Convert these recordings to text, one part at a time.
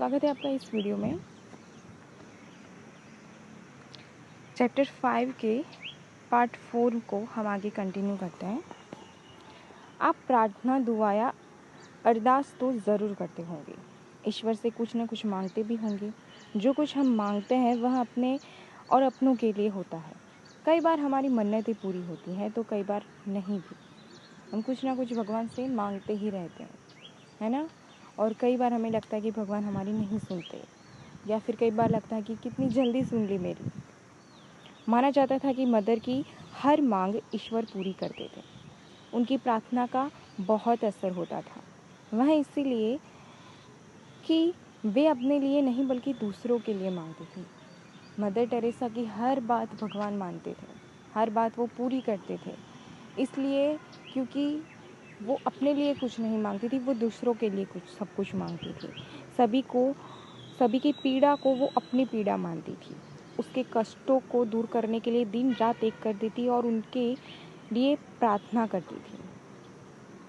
स्वागत है आपका इस वीडियो में। चैप्टर 5 के पार्ट 4 को हम आगे कंटिन्यू करते हैं। आप प्रार्थना, दुआ या अरदास तो ज़रूर करते होंगे, ईश्वर से कुछ न कुछ मांगते भी होंगे। जो कुछ हम मांगते हैं वह अपने और अपनों के लिए होता है। कई बार हमारी मन्नतें पूरी होती हैं तो कई बार नहीं भी। हम कुछ ना कुछ भगवान से मांगते ही रहते हैं, है ना। और कई बार हमें लगता है कि भगवान हमारी नहीं सुनते, या फिर कई बार लगता है कि कितनी जल्दी सुन ली मेरी। माना जाता था कि मदर की हर मांग ईश्वर पूरी करते थे। उनकी प्रार्थना का बहुत असर होता था। वह इसीलिए कि वे अपने लिए नहीं बल्कि दूसरों के लिए मांगती थी। मदर टेरेसा की हर बात भगवान मानते थे, हर बात वो पूरी करते थे। इसलिए क्योंकि वो अपने लिए कुछ नहीं मांगती थी, वो दूसरों के लिए सब कुछ मांगती थी। सभी की पीड़ा को वो अपनी पीड़ा मानती थी। उसके कष्टों को दूर करने के लिए दिन रात एक कर देती और उनके लिए प्रार्थना करती थी।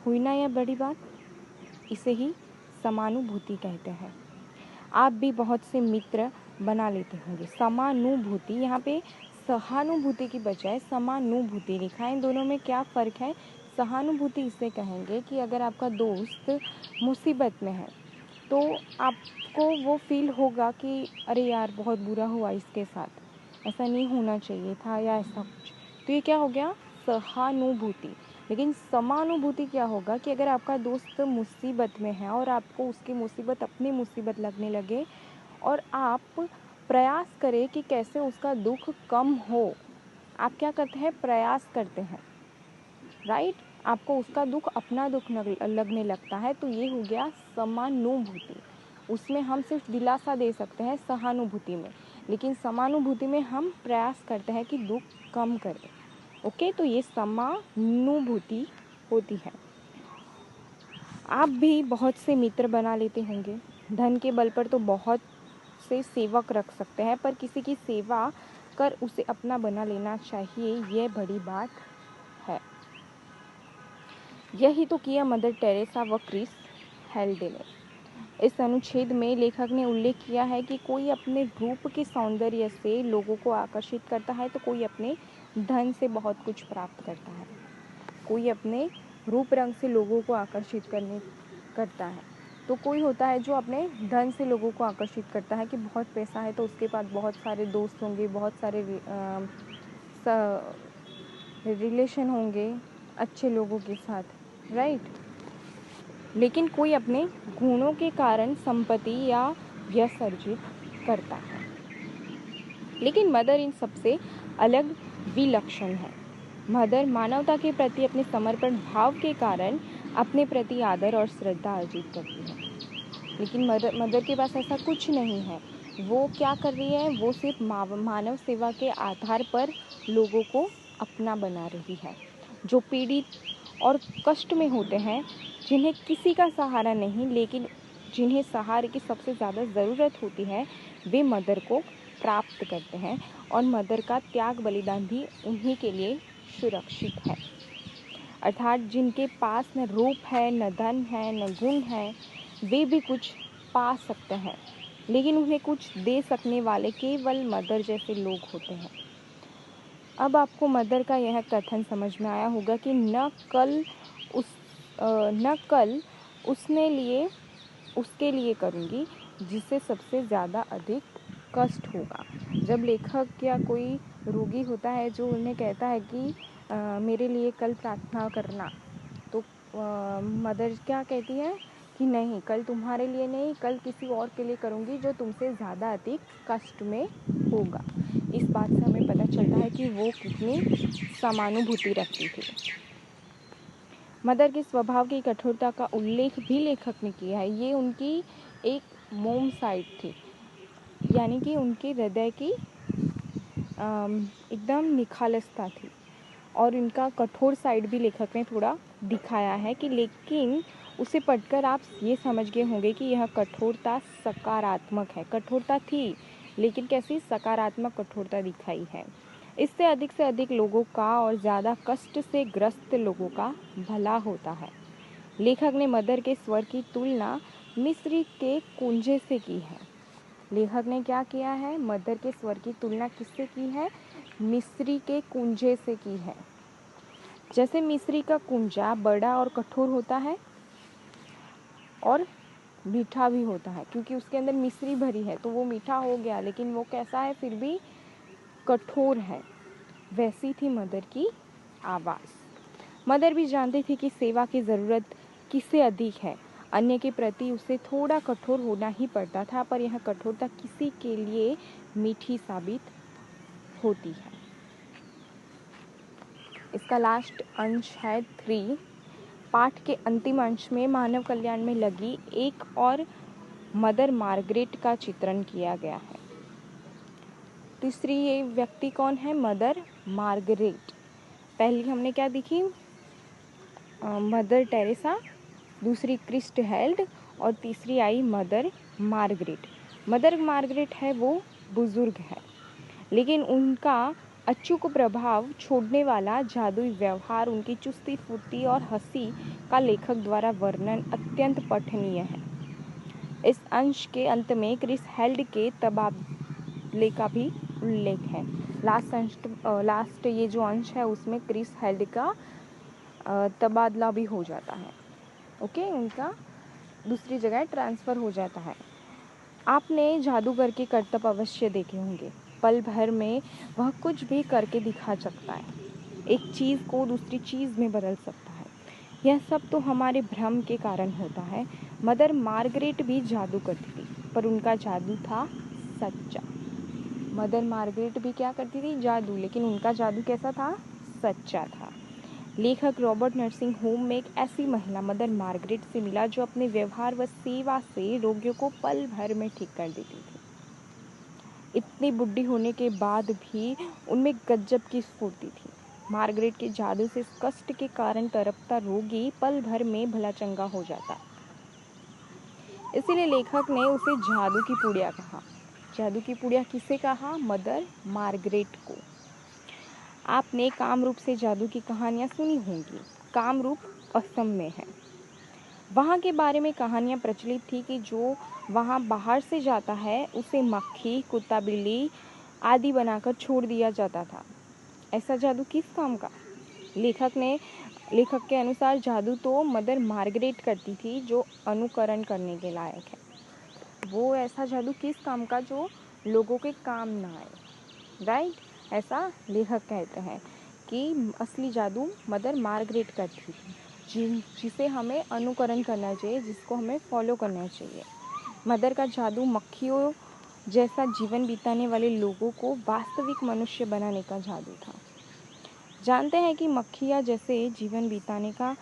हुई ना यह बड़ी बात? इसे ही समानुभूति कहते हैं। आप भी बहुत से मित्र बना लेते होंगे। समानुभूति, यहाँ पे सहानुभूति की बजाय समानुभूति लिखा है। इन दोनों में क्या फ़र्क है? सहानुभूति इसे कहेंगे कि अगर आपका दोस्त मुसीबत में है तो आपको वो फील होगा कि अरे यार बहुत बुरा हुआ इसके साथ, ऐसा नहीं होना चाहिए था या ऐसा कुछ। तो ये क्या हो गया? सहानुभूति। लेकिन समानुभूति क्या होगा कि अगर आपका दोस्त मुसीबत में है और आपको उसकी मुसीबत अपनी मुसीबत लगने लगे और आप प्रयास करें कि कैसे उसका दुख कम हो। आप क्या करते हैं? प्रयास करते हैं, राइट। आपको उसका दुख अपना दुख लगने लगता है, तो ये हो गया समानुभूति। उसमें हम सिर्फ दिलासा दे सकते हैं सहानुभूति में, लेकिन समानुभूति में हम प्रयास करते हैं कि दुख कम करें। ओके, तो ये समानुभूति होती है। आप भी बहुत से मित्र बना लेते होंगे। धन के बल पर तो बहुत से सेवक रख सकते हैं, पर किसी की सेवा कर उसे अपना बना लेना चाहिए, यह बड़ी बात है। यही तो किया मदर टेरेसा व क्रिस हेल्डे ने। इस अनुच्छेद में लेखक ने उल्लेख किया है कि कोई अपने रूप के सौंदर्य से लोगों को आकर्षित करता है तो कोई अपने धन से बहुत कुछ प्राप्त करता है। कोई अपने रूप रंग से लोगों को आकर्षित करता है, तो कोई होता है जो अपने धन से लोगों को आकर्षित करता है कि बहुत पैसा है तो उसके पास बहुत सारे दोस्त होंगे, बहुत सारे रिलेशन होंगे अच्छे लोगों के साथ, राइट। लेकिन कोई अपने गुणों के कारण संपत्ति या यश अर्जित करता है। लेकिन मदर इन सबसे अलग विलक्षण है। मदर मानवता के प्रति अपने समर्पण भाव के कारण अपने प्रति आदर और श्रद्धा अर्जित करती है। लेकिन मदर के पास ऐसा कुछ नहीं है। वो क्या कर रही है? वो सिर्फ मानव सेवा के आधार पर लोगों को अपना बना रही है। जो पीड़ित और कष्ट में होते हैं, जिन्हें किसी का सहारा नहीं, लेकिन जिन्हें सहारे की सबसे ज़्यादा ज़रूरत होती है, वे मदर को प्राप्त करते हैं और मदर का त्याग बलिदान भी उन्हीं के लिए सुरक्षित है। अर्थात जिनके पास न रूप है, न धन है, न गुण है, वे भी कुछ पा सकते हैं, लेकिन उन्हें कुछ दे सकने वाले केवल मदर जैसे लोग होते हैं। अब आपको मदर का यह कथन समझ में आया होगा कि न कल उसके लिए करूँगी जिससे सबसे ज़्यादा अधिक कष्ट होगा। जब लेखक या कोई रोगी होता है जो उन्हें कहता है कि मेरे लिए कल प्रार्थना करना, तो मदर क्या कहती है कि नहीं, कल तुम्हारे लिए नहीं, कल किसी और के लिए करूँगी जो तुमसे ज़्यादा अधिक कष्ट में होगा। इस बात से हमें पता चलता है कि वो कितनी समानुभूति रखती थी। मदर के स्वभाव की कठोरता का उल्लेख भी लेखक ने किया है। ये उनकी एक मोम साइड थी, यानी कि उनके हृदय की एकदम निखालसता थी, और इनका कठोर साइड भी लेखक ने थोड़ा दिखाया है कि, लेकिन उसे पढ़कर आप ये समझ गए होंगे कि यह कठोरता सकारात्मक है। कठोरता थी, लेकिन कैसी? सकारात्मक कठोरता दिखाई है। इससे अधिक लोगों का और ज़्यादा कष्ट से ग्रस्त लोगों का भला होता है। लेखक ने मदर के स्वर की तुलना मिस्री के कुंजे से की है। लेखक ने क्या किया है, मदर के स्वर की तुलना किससे की है, मिस्री के कुंजे से की है। जैसे मिस्री का कुंजा बड़ा और कठोर होता है और मीठा भी होता है, क्योंकि उसके अंदर मिस्री भरी है तो वो मीठा हो गया, लेकिन वो कैसा है, फिर भी कठोर है। वैसी थी मदर की आवाज़। मदर भी जानती थी कि सेवा की ज़रूरत किससे अधिक है। अन्य के प्रति उसे थोड़ा कठोर होना ही पड़ता था, पर यह कठोरता किसी के लिए मीठी साबित होती है। इसका लास्ट अंश है 3। पाठ के अंतिम अंश में मानव कल्याण में लगी एक और मदर मार्गरेट का चित्रण किया गया है। तीसरी ये व्यक्ति कौन है, मदर मार्गरेट। पहली हमने क्या देखी, मदर टेरेसा, दूसरी क्रिस्ट हेल्ड और तीसरी आई मदर मार्गरेट। मदर मार्गरेट है वो बुजुर्ग है, लेकिन उनका अचूक प्रभाव छोड़ने वाला जादुई व्यवहार, उनकी चुस्ती फुर्ती और हंसी का लेखक द्वारा वर्णन अत्यंत पठनीय है। इस अंश के अंत में क्रिस हेल्ड के तबादले का भी उल्लेख है। लास्ट ये जो अंश है उसमें क्रिस हेल्ड का तबादला भी हो जाता है। ओके, उनका दूसरी जगह ट्रांसफ़र हो जाता है। आपने जादूगर के करतब अवश्य देखे होंगे। पल भर में वह कुछ भी करके दिखा सकता है, एक चीज़ को दूसरी चीज़ में बदल सकता है। यह सब तो हमारे भ्रम के कारण होता है। मदर मार्गरेट भी जादू करती थी, पर उनका जादू था सच्चा। मदर मार्गरेट भी क्या करती थी, जादू, लेकिन उनका जादू कैसा था, सच्चा था। लेखक रॉबर्ट नर्सिंग होम में एक ऐसी महिला मदर मार्गरेट से मिला जो अपने व्यवहार व सेवा से रोगियों को पल भर में ठीक कर देती थी। इतनी बुढ़ी होने के बाद भी उनमें गजब की स्फूर्ति थी। मार्गरेट के जादू से कष्ट के कारण तड़पता रोगी पल भर में भला चंगा हो जाता। इसीलिए लेखक ने उसे जादू की पुड़िया कहा। जादू की पुड़िया किसे कहा, मदर मार्गरेट को। आपने कामरूप से जादू की कहानियां सुनी होंगी। कामरूप असम में है। वहाँ के बारे में कहानियाँ प्रचलित थी कि जो वहाँ बाहर से जाता है उसे मक्खी, कुत्ता, बिल्ली आदि बनाकर छोड़ दिया जाता था। ऐसा जादू किस काम का? लेखक के अनुसार जादू तो मदर मार्गरेट करती थी, जो अनुकरण करने के लायक है। वो ऐसा जादू किस काम का जो लोगों के काम ना आए, राइट? ऐसा लेखक कहते हैं कि असली जादू मदर मार्गरेट करती थी, जिसे हमें अनुकरण करना चाहिए, जिसको हमें फॉलो करना चाहिए। मदर का जादू मक्खियों जैसा जीवन बिताने वाले लोगों को वास्तविक मनुष्य बनाने का जादू था। जानते हैं कि मक्खियाँ जैसे जीवन बिताने का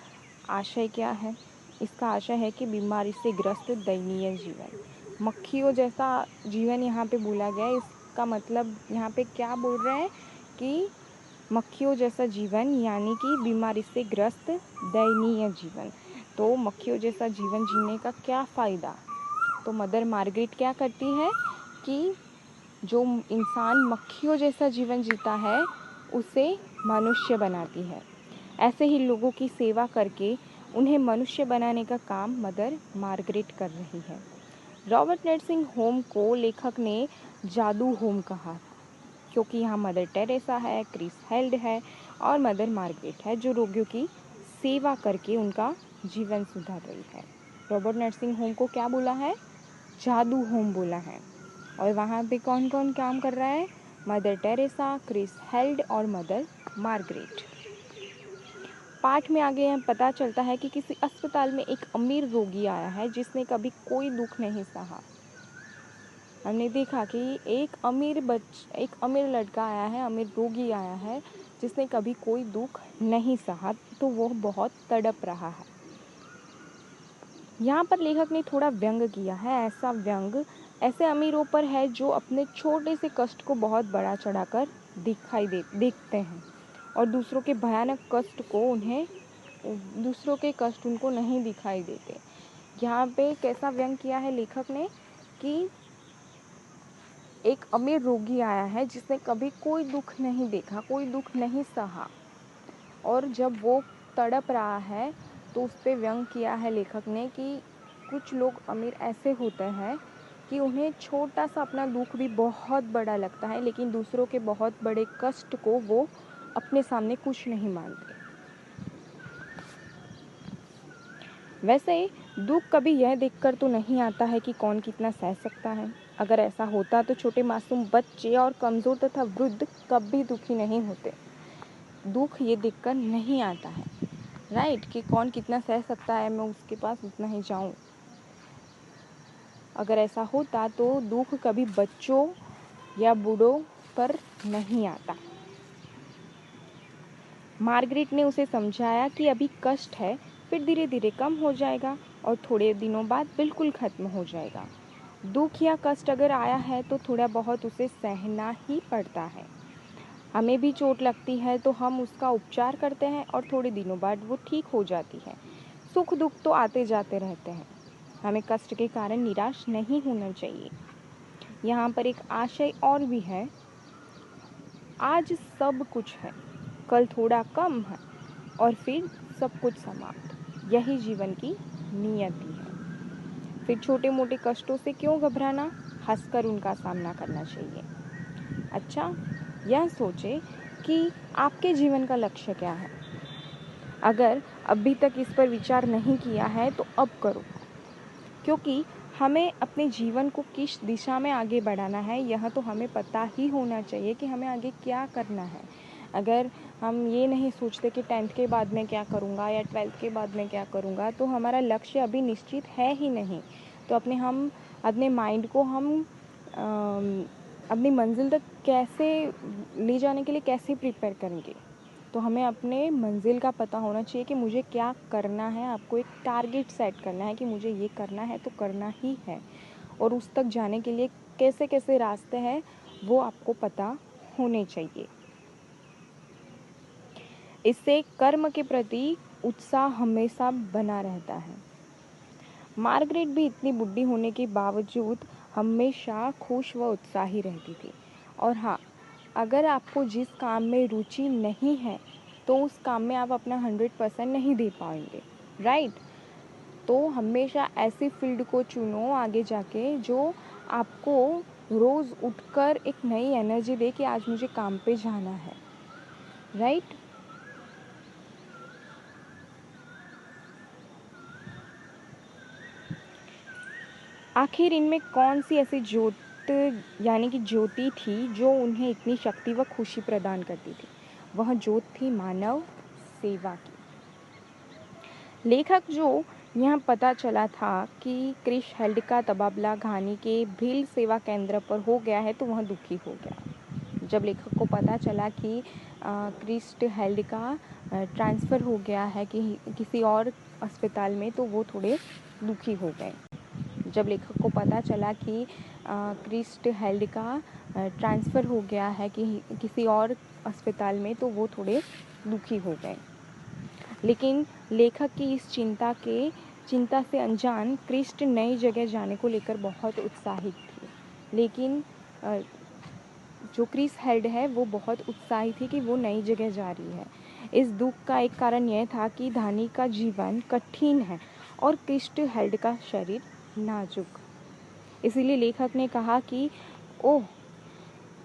आशय क्या है? इसका आशय है कि बीमारी से ग्रस्त दयनीय जीवन। मक्खियों जैसा जीवन यहाँ पे बोला गया है। इसका मतलब यहाँ पे क्या बोल रहे हैं कि मक्खियों जैसा जीवन, यानी कि बीमारी से ग्रस्त दयनीय जीवन। तो मक्खियों जैसा जीवन जीने का क्या फ़ायदा? तो मदर मार्गरेट क्या करती है कि जो इंसान मक्खियों जैसा जीवन जीता है उसे मनुष्य बनाती है। ऐसे ही लोगों की सेवा करके उन्हें मनुष्य बनाने का काम मदर मार्गरेट कर रही है। रॉबर्ट नर्सिंग होम को लेखक ने जादू होम कहा, क्योंकि यहाँ मदर टेरेसा है, क्रिस हेल्ड है और मदर मार्गरेट है, जो रोगियों की सेवा करके उनका जीवन सुधार रही है। रॉबर्ट नर्सिंग होम को क्या बोला है? जादू होम बोला है। और वहाँ पे कौन कौन काम कर रहा है? मदर टेरेसा, क्रिस हेल्ड और मदर मार्गरेट। पाठ में आगे यह पता चलता है कि किसी अस्पताल में एक अमीर रोगी आया है जिसने कभी कोई दुख नहीं सहा। हमने देखा कि एक अमीर लड़का आया है, अमीर रोगी आया है जिसने कभी कोई दुख नहीं सहा, तो वो बहुत तड़प रहा है। यहाँ पर लेखक ने थोड़ा व्यंग किया है। ऐसा व्यंग ऐसे अमीरों पर है जो अपने छोटे से कष्ट को बहुत बड़ा चढ़ाकर देखते हैं और दूसरों के कष्ट उनको नहीं दिखाई देते। यहाँ पे कैसा व्यंग किया है लेखक ने कि एक अमीर रोगी आया है जिसने कभी कोई दुख नहीं देखा, कोई दुख नहीं सहा, और जब वो तड़प रहा है तो उस पे व्यंग किया है लेखक ने कि कुछ लोग अमीर ऐसे होते हैं कि उन्हें छोटा सा अपना दुख भी बहुत बड़ा लगता है, लेकिन दूसरों के बहुत बड़े कष्ट को वो अपने सामने कुछ नहीं मानते। वैसे दुख कभी यह देखकर तो नहीं आता है कि कौन कितना सह सकता है। अगर ऐसा होता तो छोटे मासूम बच्चे और कमज़ोर तथा वृद्ध कभी दुखी नहीं होते। दुख ये देखकर नहीं आता है, राइट, कि कौन कितना सह सकता है, मैं उसके पास उतना ही जाऊं। अगर ऐसा होता तो दुख कभी बच्चों या बूढ़ों पर नहीं आता। मार्गरेट ने उसे समझाया कि अभी कष्ट है, फिर धीरे धीरे कम हो जाएगा और थोड़े दिनों बाद बिल्कुल खत्म हो जाएगा। दुख या कष्ट अगर आया है तो थोड़ा बहुत उसे सहना ही पड़ता है। हमें भी चोट लगती है तो हम उसका उपचार करते हैं और थोड़े दिनों बाद वो ठीक हो जाती है। सुख दुख तो आते जाते रहते हैं। हमें कष्ट के कारण निराश नहीं होना चाहिए। यहाँ पर एक आशय और भी है, आज सब कुछ है, कल थोड़ा कम है और फिर सब कुछ समाप्त। यही जीवन की नियति है। फिर छोटे मोटे कष्टों से क्यों घबराना, हंसकर उनका सामना करना चाहिए। अच्छा, यह सोचें कि आपके जीवन का लक्ष्य क्या है। अगर अभी तक इस पर विचार नहीं किया है तो अब करो, क्योंकि हमें अपने जीवन को किस दिशा में आगे बढ़ाना है यह तो हमें पता ही होना चाहिए कि हमें आगे क्या करना है। अगर हम ये नहीं सोचते कि 10th के बाद मैं क्या करूँगा या 12th के बाद मैं क्या करूँगा, तो हमारा लक्ष्य अभी निश्चित है ही नहीं। तो अपने माइंड को हम अपनी मंजिल तक कैसे ले जाने के लिए कैसे प्रिपेयर करेंगे। तो हमें अपने मंजिल का पता होना चाहिए कि मुझे क्या करना है। आपको एक टारगेट सेट करना है कि मुझे ये करना है तो करना ही है, और उस तक जाने के लिए कैसे कैसे रास्ते हैं वो आपको पता होने चाहिए। इससे कर्म के प्रति उत्साह हमेशा बना रहता है। मार्गरेट भी इतनी बुढ़ी होने के बावजूद हमेशा खुश व उत्साही रहती थी। और हाँ, अगर आपको जिस काम में रुचि नहीं है तो उस काम में आप अपना 100% नहीं दे पाएंगे, राइट। तो हमेशा ऐसी फील्ड को चुनो आगे जाके जो आपको रोज़ उठकर एक नई एनर्जी दे कि आज मुझे काम पे जाना है, राइट। आखिर इनमें कौन सी ऐसी ज्योति थी जो उन्हें इतनी शक्ति व खुशी प्रदान करती थी। वह ज्योत थी मानव सेवा की। लेखक जो यहाँ पता चला था कि क्रिस हेल्ड का तबादला घानी के भील सेवा केंद्र पर हो गया है तो वह दुखी हो गया। जब लेखक को पता चला कि क्रिस हेल्ड का ट्रांसफ़र हो गया है कि किसी और अस्पताल में, तो वो थोड़े दुखी हो गए। जब लेखक को पता चला कि क्रिस हेल्ड का ट्रांसफ़र हो गया है कि किसी और अस्पताल में, तो वो थोड़े दुखी हो गए। लेकिन लेखक की इस चिंता से अनजान क्रिस नई जगह जाने को लेकर बहुत उत्साहित थी। लेकिन जो क्रिस हेल्ड है वो बहुत उत्साहित थी कि वो नई जगह जा रही है। इस दुख का एक कारण यह था कि धानी का जीवन कठिन है और क्रिस हेल्ड का शरीर नाजुक। इसीलिए लेखक ने कहा कि ओह,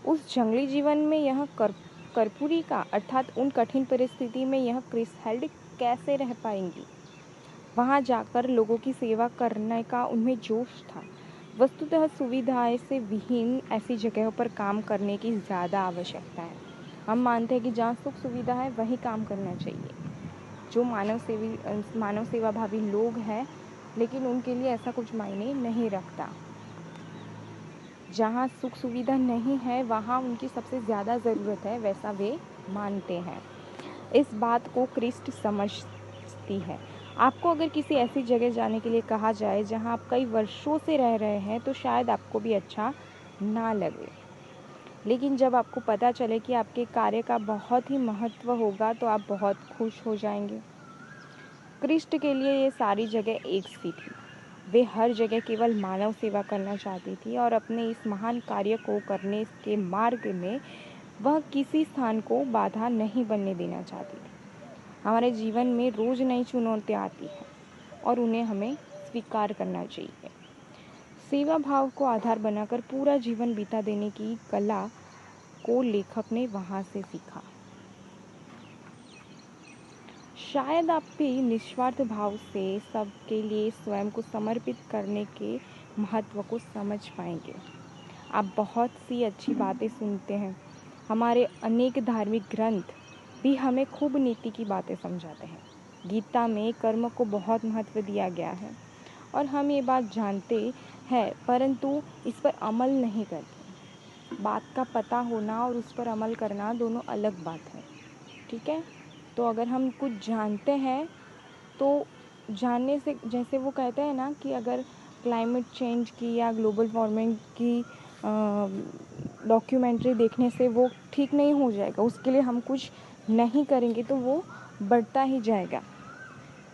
उस जंगली जीवन में यह कर्पूरी का अर्थात उन कठिन परिस्थिति में यह क्रिस हेल्ड कैसे रह पाएंगी। वहाँ जाकर लोगों की सेवा करने का उनमें जोश था। वस्तुतः सुविधाएं से विहीन ऐसी जगहों पर काम करने की ज़्यादा आवश्यकता है। हम मानते हैं कि जहाँ सुख सुविधा है वहीं काम करना चाहिए। जो मानव सेवा भावी लोग हैं, लेकिन उनके लिए ऐसा कुछ मायने नहीं रखता। जहाँ सुख सुविधा नहीं है वहाँ उनकी सबसे ज़्यादा ज़रूरत है, वैसा वे मानते हैं। इस बात को क्रिस समझती है। आपको अगर किसी ऐसी जगह जाने के लिए कहा जाए जहाँ आप कई वर्षों से रह रहे हैं तो शायद आपको भी अच्छा ना लगे, लेकिन जब आपको पता चले कि आपके कार्य का बहुत ही महत्व होगा तो आप बहुत खुश हो जाएंगे। क्रिस के लिए ये सारी जगह एक सी थी। वे हर जगह केवल मानव सेवा करना चाहती थी और अपने इस महान कार्य को करने के मार्ग में वह किसी स्थान को बाधा नहीं बनने देना चाहती थी। हमारे जीवन में रोज़ नई चुनौतियाँ आती हैं और उन्हें हमें स्वीकार करना चाहिए। सेवा भाव को आधार बनाकर पूरा जीवन बिता देने की कला को लेखक ने वहाँ से सीखा। शायद आप भी निस्वार्थ भाव से सबके लिए स्वयं को समर्पित करने के महत्व को समझ पाएंगे। आप बहुत सी अच्छी बातें सुनते हैं। हमारे अनेक धार्मिक ग्रंथ भी हमें खूब नीति की बातें समझाते हैं। गीता में कर्म को बहुत महत्व दिया गया है और हम ये बात जानते हैं, परंतु इस पर अमल नहीं करते। बात का पता होना और उस पर अमल करना दोनों अलग बात है, ठीक है। तो अगर हम कुछ जानते हैं तो जानने से, जैसे वो कहते हैं ना कि अगर क्लाइमेट चेंज की या ग्लोबल वार्मिंग की डॉक्यूमेंट्री देखने से वो ठीक नहीं हो जाएगा, उसके लिए हम कुछ नहीं करेंगे तो वो बढ़ता ही जाएगा,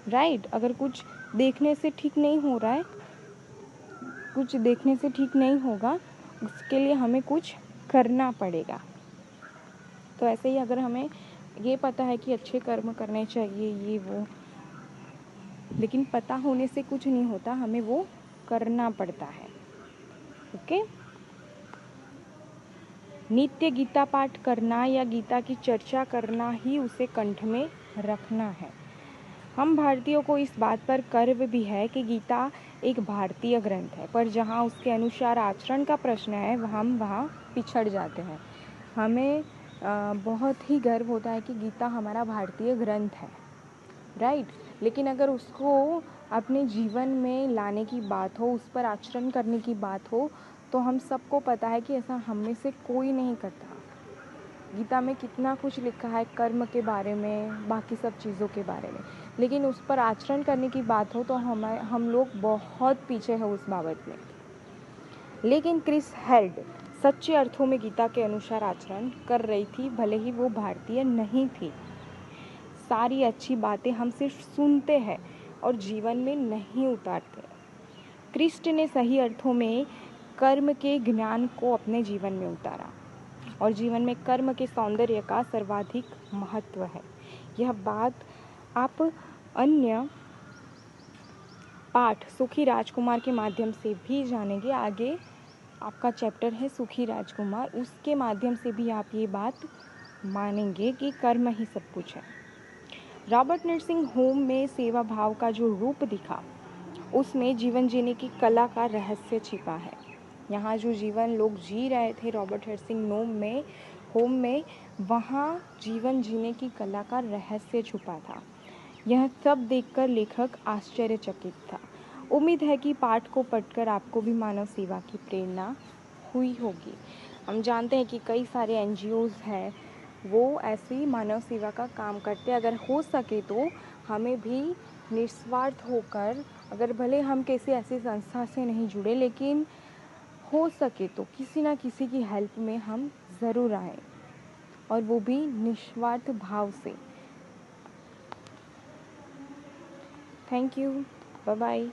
राइट। अगर कुछ देखने से ठीक नहीं हो रहा है, कुछ देखने से ठीक नहीं होगा, उसके लिए हमें कुछ करना पड़ेगा। तो ऐसे ही अगर हमें ये पता है कि अच्छे कर्म करने चाहिए, ये वो, लेकिन पता होने से कुछ नहीं होता, हमें वो करना पड़ता है। ओके। नित्य गीता पाठ करना या गीता की चर्चा करना ही उसे कंठ में रखना है। हम भारतीयों को इस बात पर गर्व भी है कि गीता एक भारतीय ग्रंथ है, पर जहाँ उसके अनुसार आचरण का प्रश्न है हम वहाँ पिछड़ जाते हैं। हमें बहुत ही गर्व होता है कि गीता हमारा भारतीय ग्रंथ है, राइट। लेकिन अगर उसको अपने जीवन में लाने की बात हो, उस पर आचरण करने की बात हो, तो हम सबको पता है कि ऐसा हम में से कोई नहीं करता। गीता में कितना कुछ लिखा है कर्म के बारे में, बाकी सब चीज़ों के बारे में, लेकिन उस पर आचरण करने की बात हो तो हम लोग बहुत पीछे हैं उस बाबत में। लेकिन क्रिस हेल्ड सच्चे अर्थों में गीता के अनुसार आचरण कर रही थी, भले ही वो भारतीय नहीं थी। सारी अच्छी बातें हम सिर्फ सुनते हैं और जीवन में नहीं उतारते। क्रिस्ट ने सही अर्थों में कर्म के ज्ञान को अपने जीवन में उतारा और जीवन में कर्म के सौंदर्य का सर्वाधिक महत्व है। यह बात आप अन्य पाठ सुखी राजकुमार के माध्यम से भी जानेंगे। आगे आपका चैप्टर है सुखी राजकुमार, उसके माध्यम से भी आप ये बात मानेंगे कि कर्म ही सब कुछ है। रॉबर्ट नर्सिंग होम में सेवा भाव का जो रूप दिखा, उसमें जीवन जीने की कला का रहस्य छिपा है। यहाँ जो जीवन लोग जी रहे थे रॉबर्ट नर्सिंग होम में, वहाँ जीवन जीने की कला का रहस्य छुपा था। यह सब देखकर लेखक आश्चर्यचकित था। उम्मीद है कि पाठ को पढ़कर आपको भी मानव सेवा की प्रेरणा हुई होगी। हम जानते हैं कि कई सारे NGOs हैं, वो ऐसी मानव सेवा का काम करते हैं। अगर हो सके तो हमें भी निस्वार्थ होकर, अगर भले हम किसी ऐसी संस्था से नहीं जुड़े, लेकिन हो सके तो किसी ना किसी की हेल्प में हम ज़रूर आएं, और वो भी निस्वार्थ भाव से। Thank you, bye bye.